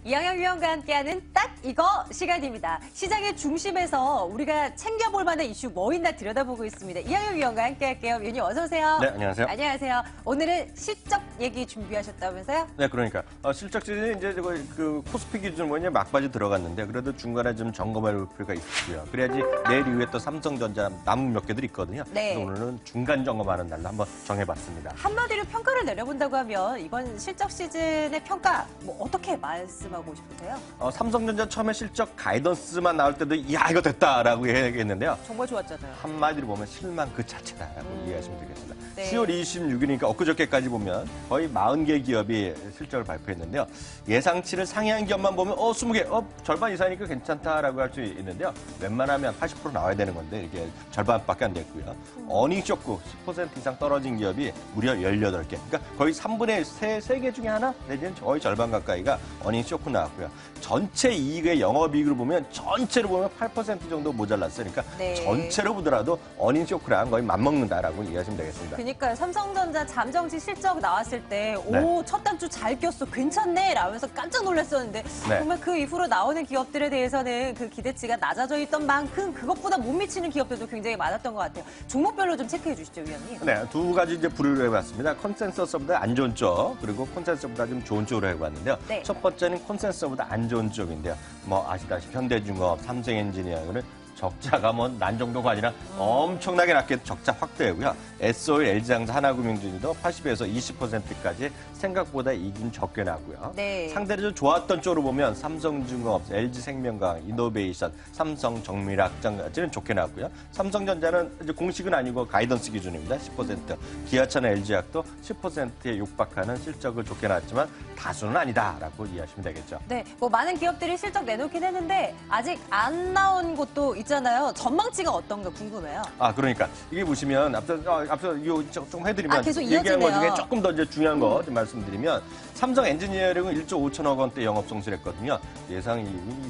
이영혁 위원과 함께하는 딱 이거 시간입니다. 시장의 중심에서 우리가 챙겨볼 만한 이슈 뭐 있나 들여다보고 있습니다. 이영혁 위원과 함께할게요. 위원님 어서 오세요. 네, 안녕하세요. 안녕하세요. 오늘은 실적 얘기 준비하셨다면서요? 네, 그러니까 실적 시즌이 이제 그 코스피 기준 뭐냐 막바지 들어갔는데 그래도 중간에 좀 점검할 필요가 있고요. 그래야지 내일 이후에 또 삼성전자 남은 몇 개들이 있거든요. 네. 그래서 오늘은 중간 점검하는 날로 한번 정해봤습니다. 한마디로 평가를 내려본다고 하면 이번 실적 시즌의 평가 뭐 어떻게 말씀하고 싶으세요? 삼성전자 처음에 실적 가이던스만 나올 때도 야 이거 됐다라고 얘기했는데요. 정말 좋았잖아요. 한마디로 보면 실망 그 자체다라고 이해하시면 되겠습니다. 네. 10월 26일이니까 엊그저께까지 보면 거의 40개 기업이 실적을 발표했는데요. 예상치를 상회한 기업만 보면 20개, 절반 이상이니까 괜찮다라고 할 수 있는데요. 웬만하면 80% 나와야 되는 건데 이게 절반밖에 안 됐고요. 어닝 쇼크 10% 이상 떨어진 기업이 무려 18개. 그러니까 거의 3분의 3개 중에 하나 내지는 거의 절반 가까이가 어닝 쇼크 나왔고요. 전체 이익의 영업이익을 보면 전체로 보면 8% 정도 모자랐어요. 그러니까 네. 전체로 보더라도 어닝 쇼크랑 거의 맞먹는다라고 이해하시면 되겠습니다. 그러니까 삼성전자 잠정치 실적 나왔을 때 네. 오, 첫 단주 잘 꼈어, 괜찮네 라면서 깜짝 놀랐었는데 네. 정말 그 이후로 나오는 기업들에 대해서는 그 기대치가 낮아져 있던 만큼 그것보다 못 미치는 기업들도 굉장히 많았던 것 같아요. 종목별로 좀 체크해 주시죠, 위원님. 네, 두 가지 이제 분류를 해봤습니다. 컨센서스보다 안 좋은 쪽, 그리고 컨센서스보다 좀 좋은 쪽으로 해봤는데요. 네. 첫 번째는 컨센서스보다 안 좋은 쪽인데요. 뭐 아시다시피 현대중공업, 삼성엔지니어링은 적자가 뭐 난 정도가 아니라 엄청나게 낮게 적자 확대고요. SO일, LG상사, 하나금융주도 80에서 20%까지 생각보다 이익은 적게 나고요. 네. 상대적으로 좋았던 쪽으로 보면 삼성중공업, LG생명과학, 이노베이션, 삼성정밀학장까지는 좋게 나왔고요. 삼성전자는 이제 공식은 아니고 가이던스 기준입니다. 10%. 기아차나 LG학도 10%에 육박하는 실적을 좋게 나왔지만 다수는 아니다라고 이해하시면 되겠죠. 네, 뭐 많은 기업들이 실적 내놓긴 했는데 아직 안 나온 곳도 있잖아요. 전망치가 어떤가 궁금해요. 그러니까 이게 보시면 앞서 이거 좀 해드리면 계속 얘기한 것 이어지네요. 중에 조금 더 이제 중요한 거 좀 말씀드리면 삼성 엔지니어링은 1조 5천억 원대 영업 성실했거든요. 예상이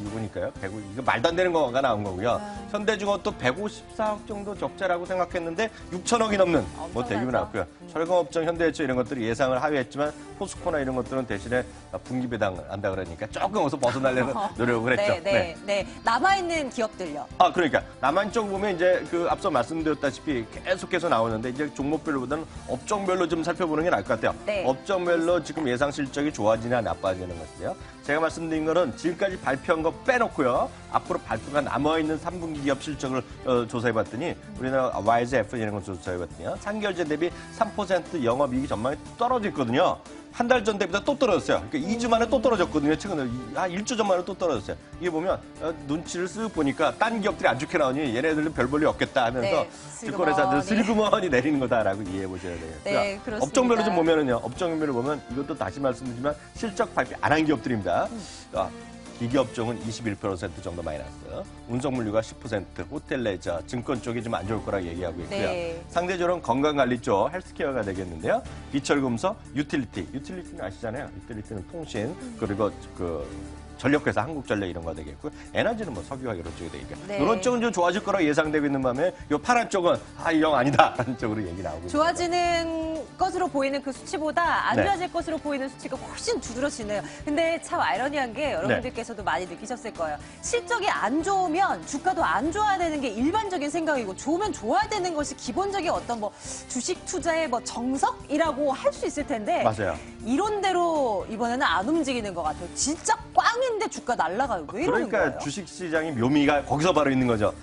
이거니까요. 이거 말도 안 되는 거가 나온 거고요. 현대중업도 154억 정도 적자라고 생각했는데 6천억이 넘는 뭐 대규모 나왔고요. 철강업종, 현대해초 이런 것들이 예상을 하회했지만 포스코나 이런 것들은 대신에 분기 배당한다 그러니까 조금 어서 벗어나려는 노력을 했죠. 네. 남아있는 기업들요. 그러니까 남한 쪽 보면 이제 그 앞서 말씀드렸다시피 계속해서 나오는데 이제 종목별로보다는 업종별로 좀 살펴보는 게 나을 것 같아요. 네. 업종별로 지금 예상 실적이 좋아지냐 나빠지는 것인데요. 제가 말씀드린 거는 지금까지 발표한 거 빼놓고요. 앞으로 발표가 남아있는 3분기 기업 실적을 조사해봤더니 우리나라 YZF 이런 걸 조사해봤더니요. 상기열제 대비 3% 영업이익 전망이 떨어져 있거든요. 한 달 전 대비보다 또 떨어졌어요. 그러니까 2주 만에 또 떨어졌거든요. 최근에 한 1주 전 만에 또 떨어졌어요. 이게 보면 눈치를 쓱 보니까 딴 기업들이 안 좋게 나오니 얘네들은 별 볼일 없겠다 하면서 증권회사들 슬그머니 내리는 거다라고 이해해 보셔야 되겠고요. 네, 그렇습니다. 업종별로 좀 보면은요. 업종별로 보면 이것도 다시 말씀드리지만 실적 발표 안 한 기업들입니다. 기계업종은 21% 정도 마이너스, 운송물류가 10%, 호텔 레저, 증권 쪽이 좀 안 좋을 거라고 얘기하고 있고요. 네. 상대적으로 건강관리 쪽, 헬스케어가 되겠는데요. 비철금속, 유틸리티는 아시잖아요. 유틸리티는 통신, 그리고 전력회사, 한국전력 이런 거 되겠고, 에너지는 뭐 석유화 이런 쪽이 되겠고, 네. 이런 쪽은 좀 좋아질 거라고 예상되고 있는 반면에 이 파란 쪽은 영 아니다라는 쪽으로 얘기 나오고 있습니다. 좋아지는 것으로 보이는 그 수치보다 안 네. 좋아질 것으로 보이는 수치가 훨씬 두드러지네요. 근데 참 아이러니한 게 여러분들께서도 많이 느끼셨을 거예요. 실적이 안 좋으면 주가도 안 좋아야 되는 게 일반적인 생각이고 좋으면 좋아야 되는 것이 기본적인 어떤 뭐 주식 투자의 뭐 정석이라고 할 수 있을 텐데 맞아요. 이론대로 이번에는 안 움직이는 것 같아요. 진짜 꽝인데 주가 날라가요. 왜 이러는 그러니까 거예요? 주식시장의 묘미가 거기서 바로 있는 거죠.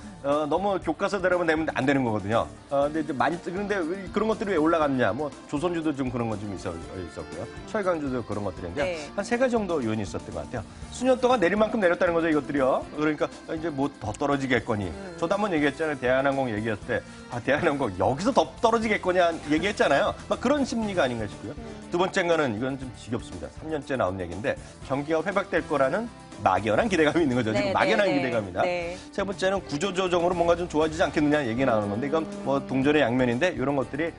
너무 교과서대로만 되면 안 되는 거거든요. 근데 이제 그런데 왜 그런 것들이 왜 올라갔냐? 뭐 조선주도 좀 그런 건 좀 있었고요. 철강주도 그런 것들인데요. 네. 한 세 가지 정도 요인이 있었던 것 같아요. 수년 동안 내릴 만큼 내렸다는 거죠, 이것들이요. 그러니까 이제 뭐 더 떨어지겠거니. 저도 한번 얘기했잖아요. 대한항공 얘기했을 때, 대한항공 여기서 더 떨어지겠거냐 얘기했잖아요. 막 그런 심리가 아닌가 싶고요. 두 번째 거는 이건 좀 지겹습니다. 3년째 나온 얘기인데 경기가 회복될 거라는 막연한 기대감이 있는 거죠. 지금 막연한 기대감이다. 네. 세 번째는 구조조정으로 뭔가 좀 좋아지지 않겠느냐 얘기 나오는 건데 이건 뭐 동전의 양면인데 이런 것들이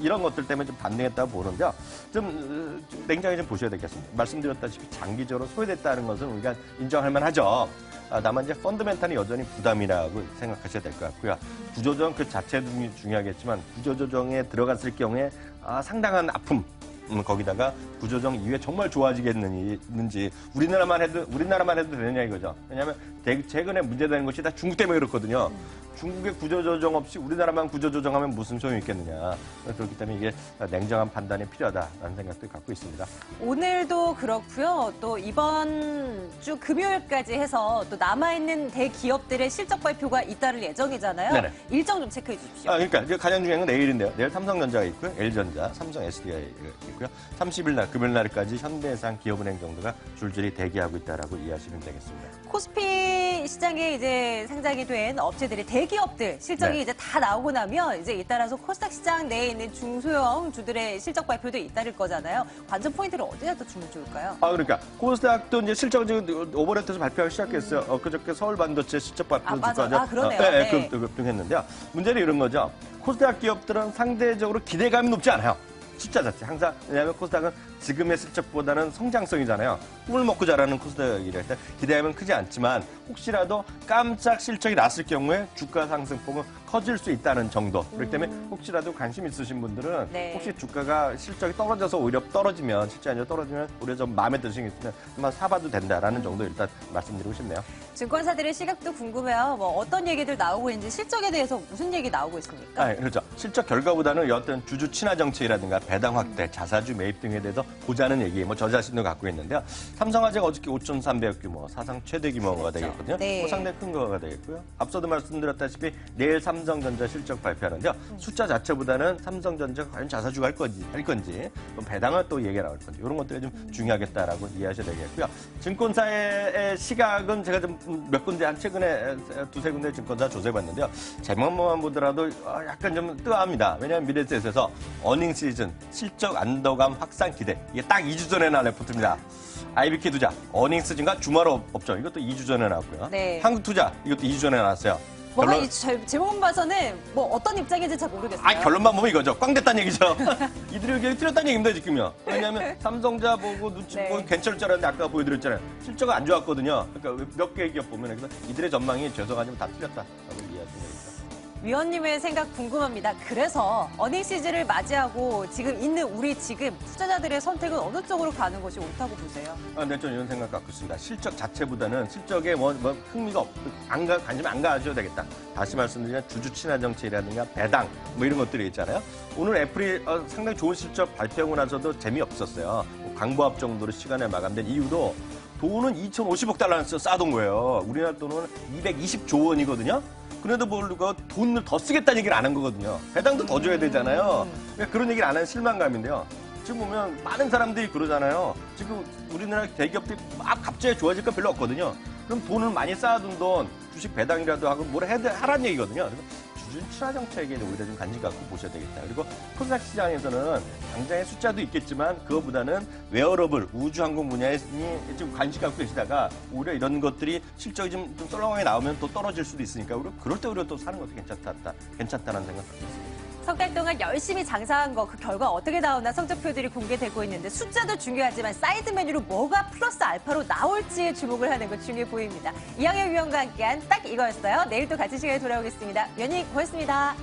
이런 것들 때문에 좀 반등했다고 보는데요. 좀 냉정하게 좀 보셔야 되겠습니다. 말씀드렸다시피 장기적으로 소외됐다는 것은 우리가 인정할 만하죠. 다만 이제 펀더멘탈이 여전히 부담이라고 생각하셔야 될 것 같고요. 구조조정 그 자체도 중요하겠지만 구조조정에 들어갔을 경우에 상당한 아픔, 거기다가 구조조정 이후에 정말 좋아지겠는지 우리나라만 해도 되느냐 이거죠. 왜냐하면 최근에 문제되는 것이 다 중국 때문에 그렇거든요. 중국의 구조조정 없이 우리나라만 구조조정하면 무슨 소용이 있겠느냐. 그렇기 때문에 이게 냉정한 판단이 필요하다라는 생각도 갖고 있습니다. 오늘도 그렇고요. 또 이번 주 금요일까지 해서 또 남아있는 대기업들의 실적 발표가 잇따를 예정이잖아요. 네네. 일정 좀 체크해 주십시오. 그러니까 이제 가장 중요한 건 내일인데요. 내일 삼성전자가 있고요. LG전자, 삼성 SDI가 있고요. 30일 날, 금요일 날까지 현대해상, 기업은행 정도가 줄줄이 대기하고 있다라고 이해하시면 되겠습니다. 코스피 시장에 이제 상장이 된 업체들이 대기업들 실적이 네. 이제 다 나오고 나면 이제 잇따라서 코스닥 시장 내에 있는 중소형 주들의 실적 발표도 잇따를 거잖아요. 관전 포인트를 어디다 더 주면 좋을까요? 그러니까 코스닥도 이제 실적 지금 오버랩돼서 발표하기 시작했어요. 그저께 서울 반도체 실적 발표 맞아. 그러네요. 네. 급등했는데요. 문제는 이런 거죠. 코스닥 기업들은 상대적으로 기대감이 높지 않아요. 숫자 자체 항상 왜냐하면 코스닥은 지금의 실적보다는 성장성이잖아요. 꿈을 먹고 자라는 코스닥이라 때 기대감은 크지 않지만 혹시라도 깜짝 실적이 났을 경우에 주가 상승폭은 커질 수 있다는 정도. 그렇기 때문에 혹시라도 관심 있으신 분들은 네. 혹시 주가가 실적이 떨어져서 오히려 떨어지면 실제 아니라 떨어지면 오히려 좀 마음에 드시는 게 있으면 한번 사봐도 된다라는 정도 일단 말씀드리고 싶네요. 증권사들의 시각도 궁금해요. 뭐 어떤 얘기들 나오고 있는지 실적에 대해서 무슨 얘기 나오고 있습니까? 그렇죠. 실적 결과보다는 어떤 주주 친화 정책이라든가 배당 확대, 자사주 매입 등에 대해서 보자는 얘기, 저 자신도 갖고 있는데요. 삼성화재가 어저께 5,300억 규모, 사상 최대 규모가 되겠거든요. 네. 상당히 큰 거가 되겠고요. 앞서도 말씀드렸다시피 내일 삼성전자 실적 발표하는데요. 숫자 자체보다는 삼성전자가 과연 자사주가 할 건지, 배당을 또 얘기가 나올 건지 이런 것들이 좀 중요하겠다라고 이해하셔야 되겠고요. 증권사의 시각은 제가 좀 몇 군데 한 최근에 두세 군데 증권사 조사해봤는데요. 제목만 보더라도 약간 좀 뜨아합니다. 왜냐하면 미래에셋에서 어닝 시즌 실적 안도감 확산 기대 이게 딱 2주 전에 나온 레포트입니다. IBK 투자 어닝 시즌과 주말 업종 이것도 2주 전에 나왔고요. 네. 한국투자 이것도 2주 전에 나왔어요. 뭔가 이 제목만 봐서는 뭐 어떤 입장인지 잘 모르겠어요. 결론만 보면 이거죠. 꽝 됐다는 얘기죠. 이들의 의견이 틀렸다는 얘기입니다, 지금요. 왜냐하면 삼성자 보고 눈치 네. 보고 괜찮을 줄 알았는데 아까 보여드렸잖아요. 실적은 안 좋았거든요. 그러니까 몇 개 기업 보면 그래서 이들의 전망이 죄송하지만 다 틀렸다라고 이해하시면 되겠죠. 위원님의 생각 궁금합니다. 그래서 어닝 시즌을 맞이하고 지금 있는 우리 투자자들의 선택은 어느 쪽으로 가는 것이 옳다고 보세요? 네, 저는 이런 생각 갖고 있습니다. 실적 자체보다는 실적에 흥미가 관심 안 가셔도 되겠다. 다시 말씀드리면 주주 친화 정책이라든가 배당 이런 것들이 있잖아요. 오늘 애플이 상당히 좋은 실적 발표하고 나서도 재미없었어요. 광고합 정도로 시간에 마감된 이유도 돈은 2,050억 달러를 쌓아둔 거예요. 우리나라 돈은 220조 원이거든요. 그래도 모르고 돈을 더 쓰겠다는 얘기를 안 한 거거든요. 배당도 더 줘야 되잖아요. 그런 얘기를 안 하는 실망감인데요. 지금 보면 많은 사람들이 그러잖아요. 지금 우리나라 대기업들이 막 갑자기 좋아질 거 별로 없거든요. 그럼 돈을 많이 쌓아둔 돈, 주식 배당이라도 하고 뭘 하라는 얘기거든요. 그래서 주주 친화 정책에 오히려 좀 관심 갖고 보셔야 되겠다. 그리고 코스닥 시장에서는 당장의 숫자도 있겠지만 그거보다는 웨어러블, 우주항공 분야에 좀 관심 갖고 계시다가 오히려 이런 것들이 실적이 좀 썰렁하게 나오면 또 떨어질 수도 있으니까 그럴 때 오히려 또 사는 것도 괜찮다는 생각 갖고 있습니다. 석 달 동안 열심히 장사한 거 그 결과 어떻게 나오나 성적표들이 공개되고 있는데 숫자도 중요하지만 사이드 메뉴로 뭐가 플러스 알파로 나올지에 주목을 하는 거 중요해 보입니다. 이항영 위원과 함께한 딱 이거였어요. 내일 또 같은 시간에 돌아오겠습니다. 위원님 고맙습니다.